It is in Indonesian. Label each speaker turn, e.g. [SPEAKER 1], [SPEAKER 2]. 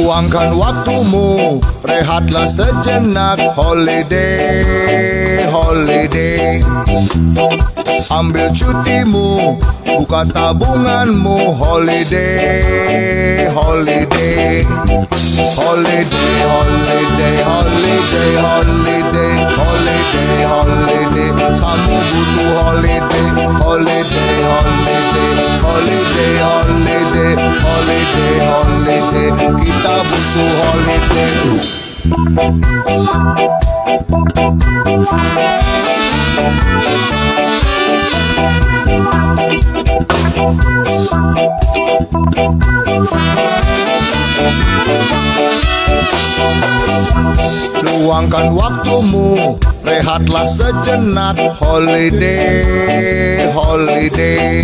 [SPEAKER 1] Luangkan waktumu, rehatlah sejenak. Holiday, holiday. Ambil cutimu, buka tabunganmu. Holiday, holiday. Holiday, holiday, holiday, holiday. Holiday, holiday. Kamu butuh holiday. Holiday, holiday. Holiday, holiday. Holiday, holiday. Kita butuh holiday. Luangkan waktumu, rehatlah sejenak. Holiday, holiday.